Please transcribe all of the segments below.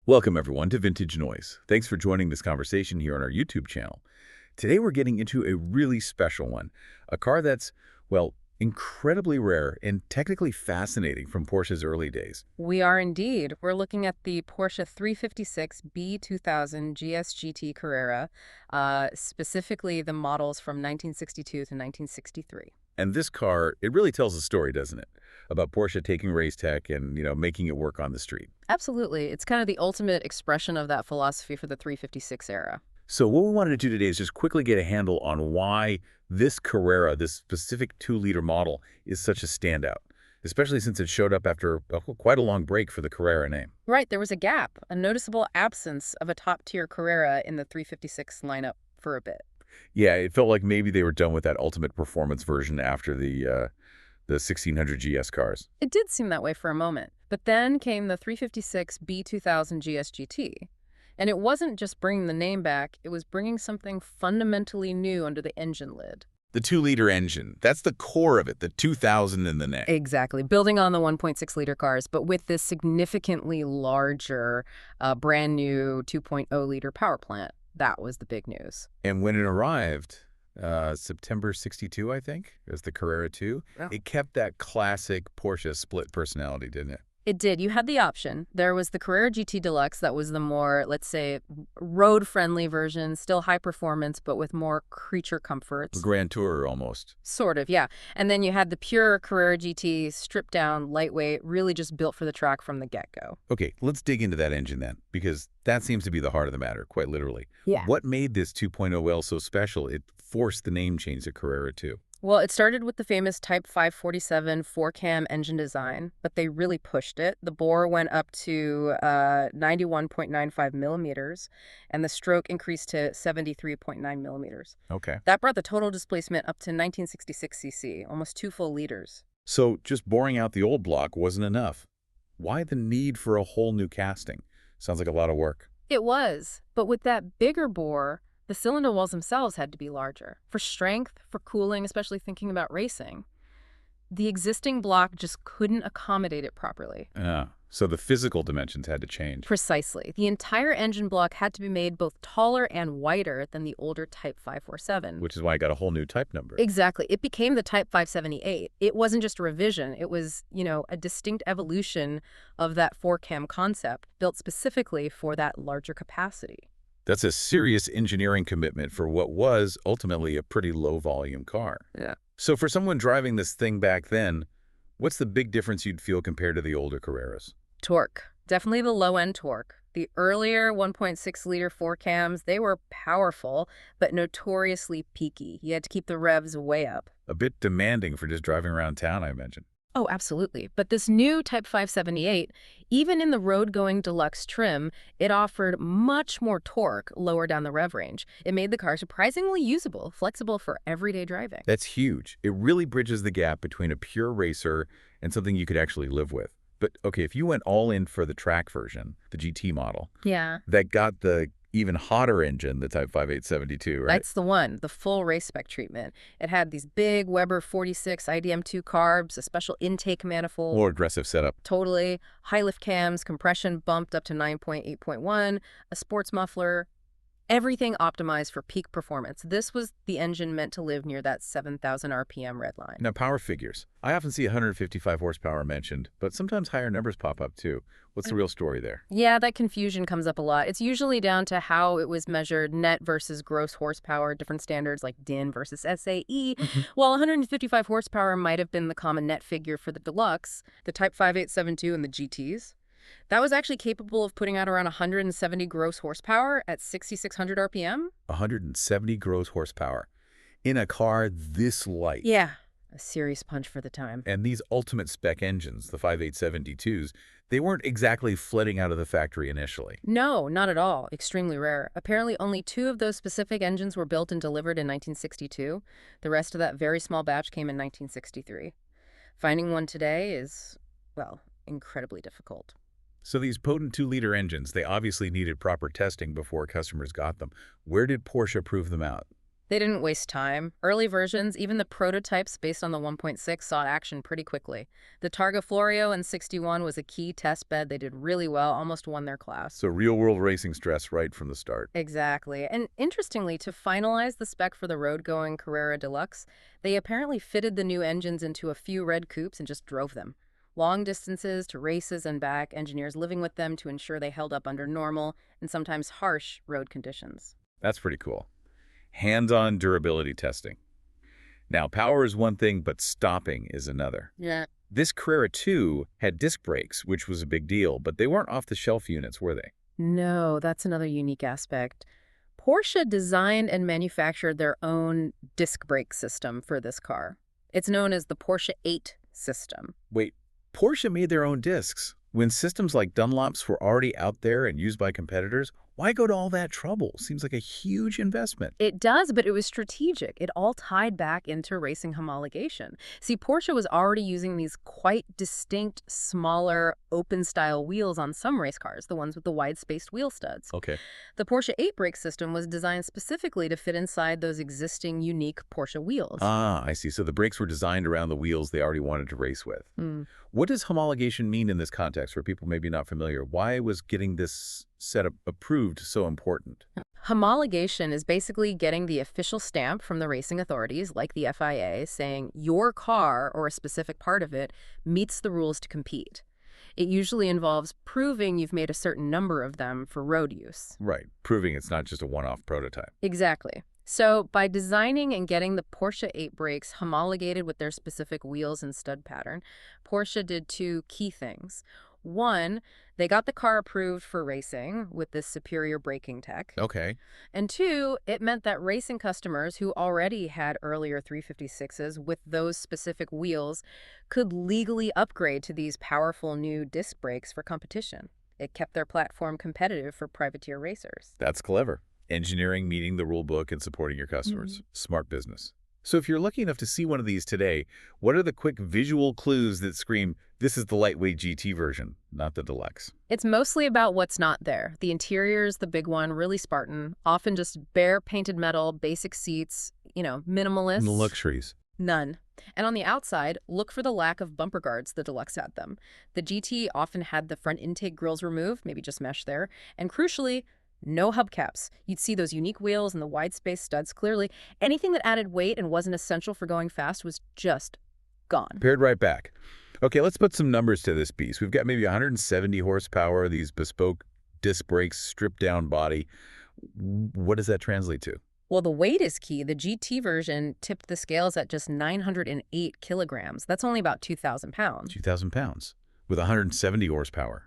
Welcome, everyone, to Vintage Noise. Thanks for joining this conversation here on our YouTube channel. Today, we're getting into a really special one, a car that's, well, incredibly rare and technically fascinating from Porsche's early days. We are indeed. We're looking at the Porsche 356 B2000 GSGT Carrera, specifically the models from 1962 to 1963. And this car, it really tells a story, doesn't it? About Porsche taking race tech and, making it work on the street. Absolutely. It's kind of the ultimate expression of that philosophy for the 356 era. So what we wanted to do today is just quickly get a handle on why this Carrera, this specific 2-liter model, is such a standout, especially since it showed up after quite a long break for the Carrera name. Right, there was a gap, a noticeable absence of a top-tier Carrera in the 356 lineup for a bit. Yeah, it felt like maybe they were done with that ultimate performance version after the 1600 GS cars. It did seem that way for a moment. But then came the 356 B2000 GSGT. And it wasn't just bringing the name back, it was bringing something fundamentally new under the engine lid. The 2-liter engine, that's the core of it, the 2000 in the name. Exactly, building on the 1.6-liter cars, but with this significantly larger, brand new 2.0-liter power plant. That was the big news. And when it arrived, September 62, I think, as the Carrera 2, it kept that classic Porsche split personality, didn't it? It did. You had the option. There was the Carrera GT Deluxe that was the more, let's say, road-friendly version, still high performance, but with more creature comforts. The Grand Tourer, almost. Sort of, yeah. And then you had the pure Carrera GT, stripped down, lightweight, really just built for the track from the get-go. Okay, let's dig into that engine then, because that seems to be the heart of the matter, quite literally. Yeah. What made this 2.0L so special? It forced the name change to Carrera 2. Well, it started with the famous Type 547 4-cam engine design, but they really pushed it. The bore went up to 91.95 millimeters, and the stroke increased to 73.9 millimeters. Okay. That brought the total displacement up to 1966 cc, almost 2 full liters. So just boring out the old block wasn't enough. Why the need for a whole new casting? Sounds like a lot of work. It was, but with that bigger bore, the cylinder walls themselves had to be larger. For strength, for cooling, especially thinking about racing. The existing block just couldn't accommodate it properly. So the physical dimensions had to change. Precisely. The entire engine block had to be made both taller and wider than the older Type 547. Which is why I got a whole new type number. Exactly. It became the Type 578. It wasn't just a revision. It was, a distinct evolution of that 4-cam concept built specifically for that larger capacity. That's a serious engineering commitment for what was ultimately a pretty low-volume car. Yeah. So for someone driving this thing back then, what's the big difference you'd feel compared to the older Carreras? Torque. Definitely the low-end torque. The earlier 1.6-liter 4-cams, they were powerful, but notoriously peaky. You had to keep the revs way up. A bit demanding for just driving around town, I imagine. Oh, absolutely. But this new Type 578, even in the road-going deluxe trim, it offered much more torque lower down the rev range. It made the car surprisingly usable, flexible for everyday driving. That's huge. It really bridges the gap between a pure racer and something you could actually live with. But, okay, if you went all in for the track version, the GT model, yeah, that got the even hotter engine, the Type 5872, right? That's the one, the full race spec treatment. It had these big Weber 46 IDM2 carbs, a special intake manifold. More aggressive setup. Totally. High lift cams, compression bumped up to 9.8.1, a sports muffler. Everything optimized for peak performance. This was the engine meant to live near that 7,000 RPM red line. Now, power figures. I often see 155 horsepower mentioned, but sometimes higher numbers pop up too. What's the real story there? Yeah, that confusion comes up a lot. It's usually down to how it was measured, net versus gross horsepower, different standards like DIN versus SAE. While 155 horsepower might have been the common net figure for the Deluxe, the Type 5872 and the GTs. That was actually capable of putting out around 170 gross horsepower at 6,600 RPM. 170 gross horsepower in a car this light. Yeah, a serious punch for the time. And these ultimate spec engines, the 5872s, they weren't exactly flooding out of the factory initially. No, not at all. Extremely rare. Apparently only 2 of those specific engines were built and delivered in 1962. The rest of that very small batch came in 1963. Finding one today is, well, incredibly difficult. So these potent 2-liter engines, they obviously needed proper testing before customers got them. Where did Porsche prove them out? They didn't waste time. Early versions, even the prototypes based on the 1.6, saw action pretty quickly. The Targa Florio in 61 was a key test bed. They did really well, almost won their class. So real-world racing stress right from the start. Exactly. And interestingly, to finalize the spec for the road-going Carrera Deluxe, they apparently fitted the new engines into a few red coupes and just drove them. Long distances to races and back, engineers living with them to ensure they held up under normal and sometimes harsh road conditions. That's pretty cool. Hands-on durability testing. Now, power is one thing, but stopping is another. Yeah. This Carrera 2 had disc brakes, which was a big deal, but they weren't off-the-shelf units, were they? No, that's another unique aspect. Porsche designed and manufactured their own disc brake system for this car. It's known as the Porsche 8 system. Wait, Porsche made their own discs. When systems like Dunlop's were already out there and used by competitors, why go to all that trouble? Seems like a huge investment. It does, but it was strategic. It all tied back into racing homologation. See, Porsche was already using these quite distinct, smaller, open-style wheels on some race cars, the ones with the wide-spaced wheel studs. Okay. The Porsche 8 brake system was designed specifically to fit inside those existing, unique Porsche wheels. Ah, I see. So the brakes were designed around the wheels they already wanted to race with. What does homologation mean in this context for people maybe not familiar? Why was getting this setup approved so important? Homologation is basically getting the official stamp from the racing authorities, like the FIA, saying your car or a specific part of it meets the rules to compete. It usually involves proving you've made a certain number of them for road use. Right, proving it's not just a one-off prototype. Exactly. So by designing and getting the Porsche 8 brakes homologated with their specific wheels and stud pattern, Porsche did two key things. One, they got the car approved for racing with this superior braking tech. Okay. And two, it meant that racing customers who already had earlier 356s with those specific wheels could legally upgrade to these powerful new disc brakes for competition. It kept their platform competitive for privateer racers. That's clever. Engineering meeting the rule book and supporting your customers. Smart business. So if you're lucky enough to see one of these today, what are the quick visual clues that scream, this is the lightweight GT version, not the deluxe? It's mostly about what's not there. The interior is the big one, really Spartan, often just bare painted metal, basic seats, minimalist. And the luxuries. None. And on the outside, look for the lack of bumper guards the Deluxe had them. The GT often had the front intake grills removed, maybe just mesh there, and crucially, no hubcaps. You'd see those unique wheels and the wide space studs clearly. Anything that added weight and wasn't essential for going fast was just gone. Paired right back. Okay, let's put some numbers to this piece. We've got maybe 170 horsepower, these bespoke disc brakes, stripped down body. What does that translate to? Well, the weight is key. The GT version tipped the scales at just 908 kilograms. That's only about 2,000 pounds. 2,000 pounds with 170 horsepower.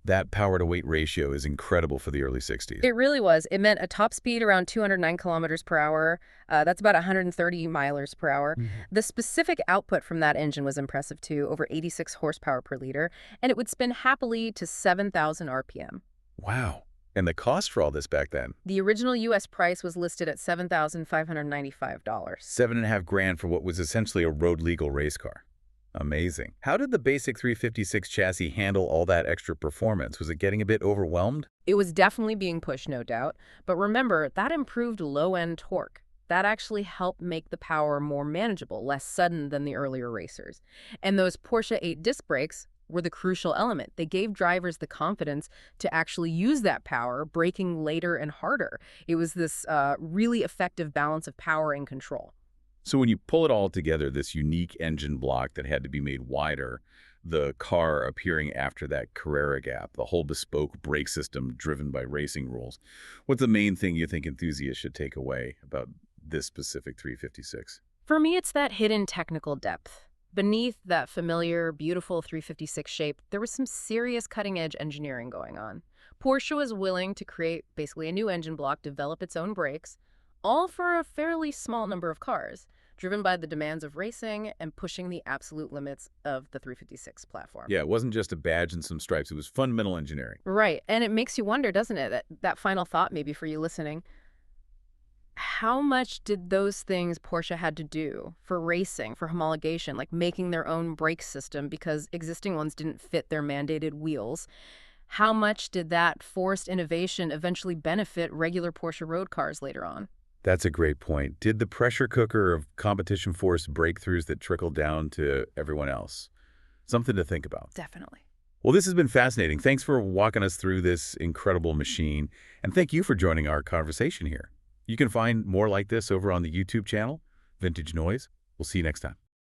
That power-to-weight ratio is incredible for the early 60s. It really was. It meant a top speed around 209 kilometers per hour. That's about 130 milers per hour. The specific output from that engine was impressive, too, over 86 horsepower per liter, and it would spin happily to 7,000 RPM. Wow. And the cost for all this back then? The original U.S. price was listed at $7,595. $7,500 for what was essentially a road-legal race car. Amazing. How did the basic 356 chassis handle all that extra performance? Was it getting a bit overwhelmed? It was definitely being pushed, no doubt. But remember, that improved low-end torque. That actually helped make the power more manageable, less sudden than the earlier racers. And those Porsche 8 disc brakes were the crucial element. They gave drivers the confidence to actually use that power, braking later and harder. It was this really effective balance of power and control. So when you pull it all together, this unique engine block that had to be made wider, the car appearing after that Carrera gap, the whole bespoke brake system driven by racing rules, what's the main thing you think enthusiasts should take away about this specific 356? For me, it's that hidden technical depth. Beneath that familiar, beautiful 356 shape, there was some serious cutting-edge engineering going on. Porsche was willing to create basically a new engine block, develop its own brakes, all for a fairly small number of cars, driven by the demands of racing and pushing the absolute limits of the 356 platform. Yeah, it wasn't just a badge and some stripes. It was fundamental engineering. Right. And it makes you wonder, doesn't it, that final thought maybe for you listening, how much did those things Porsche had to do for racing, for homologation, like making their own brake system because existing ones didn't fit their mandated wheels? How much did that forced innovation eventually benefit regular Porsche road cars later on? That's a great point. Did the pressure cooker of competition force breakthroughs that trickled down to everyone else? Something to think about. Definitely. Well, this has been fascinating. Thanks for walking us through this incredible machine, and thank you for joining our conversation here. You can find more like this over on the YouTube channel, Vintage Noise. We'll see you next time.